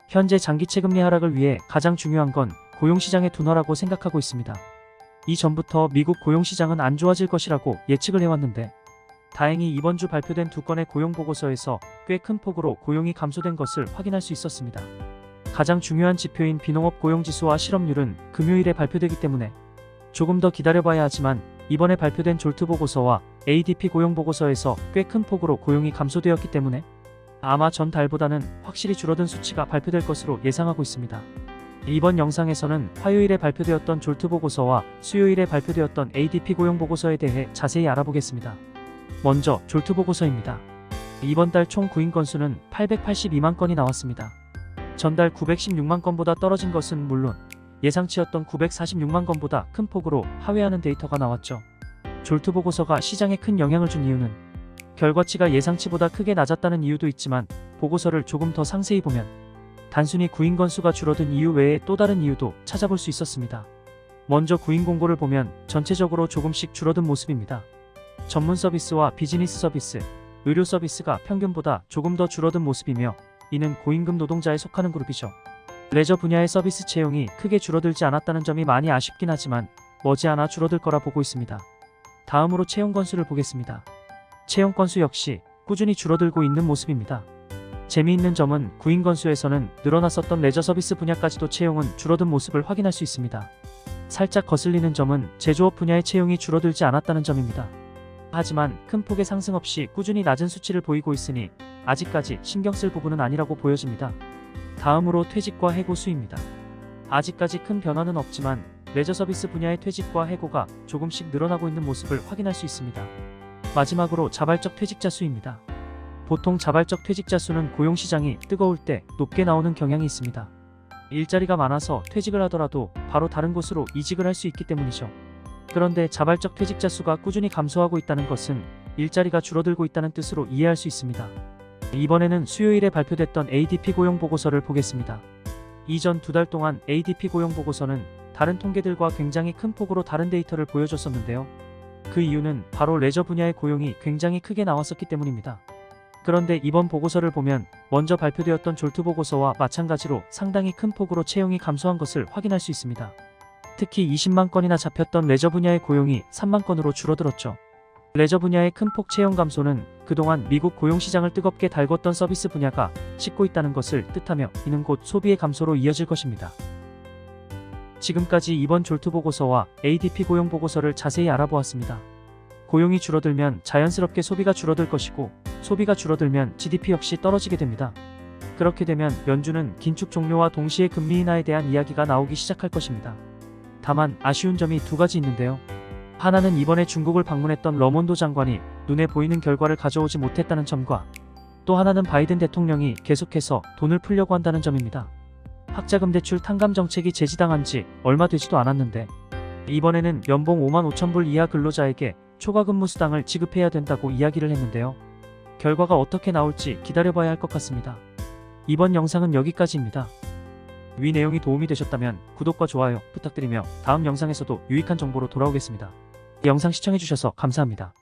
현재 장기 채금리 하락을 위해 가장 중요한 건 고용시장의 둔화라고 생각하고 있습니다. 이전부터 미국 고용시장은 안 좋아질 것이라고 예측을 해왔는데 다행히 이번 주 발표된 두 건의 고용보고서에서 꽤 큰 폭으로 고용이 감소된 것을 확인할 수 있었습니다. 가장 중요한 지표인 비농업 고용지수와 실업률은 금요일에 발표되기 때문에 조금 더 기다려봐야 하지만 이번에 발표된 졸트 보고서와 ADP 고용보고서에서 꽤 큰 폭으로 고용이 감소되었기 때문에 아마 전달보다는 확실히 줄어든 수치가 발표될 것으로 예상하고 있습니다. 이번 영상에서는 화요일에 발표되었던 졸트 보고서와 수요일에 발표되었던 ADP 고용보고서에 대해 자세히 알아보겠습니다. 먼저 졸트 보고서입니다. 이번 달 총 구인 건수는 882만 건이 나왔습니다. 전달 916만 건보다 떨어진 것은 물론 예상치였던 946만 건보다 큰 폭으로 하회하는 데이터가 나왔죠. 졸트 보고서가 시장에 큰 영향을 준 이유는 결과치가 예상치보다 크게 낮았다는 이유도 있지만 보고서를 조금 더 상세히 보면 단순히 구인 건수가 줄어든 이유 외에 또 다른 이유도 찾아볼 수 있었습니다. 먼저 구인 공고를 보면 전체적으로 조금씩 줄어든 모습입니다. 전문 서비스와 비즈니스 서비스, 의료 서비스가 평균보다 조금 더 줄어든 모습이며 이는 고임금 노동자에 속하는 그룹이죠. 레저 분야의 서비스 채용이 크게 줄어들지 않았다는 점이 많이 아쉽긴 하지만 머지않아 줄어들 거라 보고 있습니다. 다음으로 채용 건수를 보겠습니다. 채용 건수 역시 꾸준히 줄어들고 있는 모습입니다. 재미있는 점은 구인 건수에서는 늘어났었던 레저 서비스 분야까지도 채용은 줄어든 모습을 확인할 수 있습니다. 살짝 거슬리는 점은 제조업 분야의 채용이 줄어들지 않았다는 점입니다. 하지만 큰 폭의 상승 없이 꾸준히 낮은 수치를 보이고 있으니 아직까지 신경 쓸 부분은 아니라고 보여집니다. 다음으로 퇴직과 해고 수입니다. 아직까지 큰 변화는 없지만 레저 서비스 분야의 퇴직과 해고가 조금씩 늘어나고 있는 모습을 확인할 수 있습니다. 마지막으로 자발적 퇴직자 수입니다. 보통 자발적 퇴직자 수는 고용시장이 뜨거울 때 높게 나오는 경향이 있습니다. 일자리가 많아서 퇴직을 하더라도 바로 다른 곳으로 이직을 할 수 있기 때문이죠. 그런데 자발적 퇴직자 수가 꾸준히 감소하고 있다는 것은 일자리가 줄어들고 있다는 뜻으로 이해할 수 있습니다. 이번에는 수요일에 발표됐던 ADP 고용보고서를 보겠습니다. 이전 두 달 동안 ADP 고용보고서는 다른 통계들과 굉장히 큰 폭으로 다른 데이터를 보여줬었는데요. 그 이유는 바로 레저 분야의 고용이 굉장히 크게 나왔었기 때문입니다. 그런데 이번 보고서를 보면 먼저 발표되었던 졸트 보고서와 마찬가지로 상당히 큰 폭으로 채용이 감소한 것을 확인할 수 있습니다. 특히 20만 건이나 잡혔던 레저 분야의 고용이 3만 건으로 줄어들었죠. 레저 분야의 큰 폭 채용 감소는 그동안 미국 고용시장을 뜨겁게 달궜던 서비스 분야가 식고 있다는 것을 뜻하며 이는 곧 소비의 감소로 이어질 것입니다. 지금까지 이번 졸트 보고서와 ADP 고용 보고서를 자세히 알아보았습니다. 고용이 줄어들면 자연스럽게 소비가 줄어들 것이고 소비가 줄어들면 GDP 역시 떨어지게 됩니다. 그렇게 되면 연준은 긴축 종료와 동시에 금리 인하에 대한 이야기가 나오기 시작할 것입니다. 다만 아쉬운 점이 두 가지 있는데요. 하나는 이번에 중국을 방문했던 러몬도 장관이 눈에 보이는 결과를 가져오지 못했다는 점과 또 하나는 바이든 대통령이 계속해서 돈을 풀려고 한다는 점입니다. 학자금 대출 탕감 정책이 제지당한 지 얼마 되지도 않았는데 이번에는 연봉 5만 5천 불 이하 근로자에게 초과근무 수당을 지급해야 된다고 이야기를 했는데요. 결과가 어떻게 나올지 기다려봐야 할 것 같습니다. 이번 영상은 여기까지입니다. 위 내용이 도움이 되셨다면 구독과 좋아요 부탁드리며 다음 영상에서도 유익한 정보로 돌아오겠습니다. 영상 시청해주셔서 감사합니다.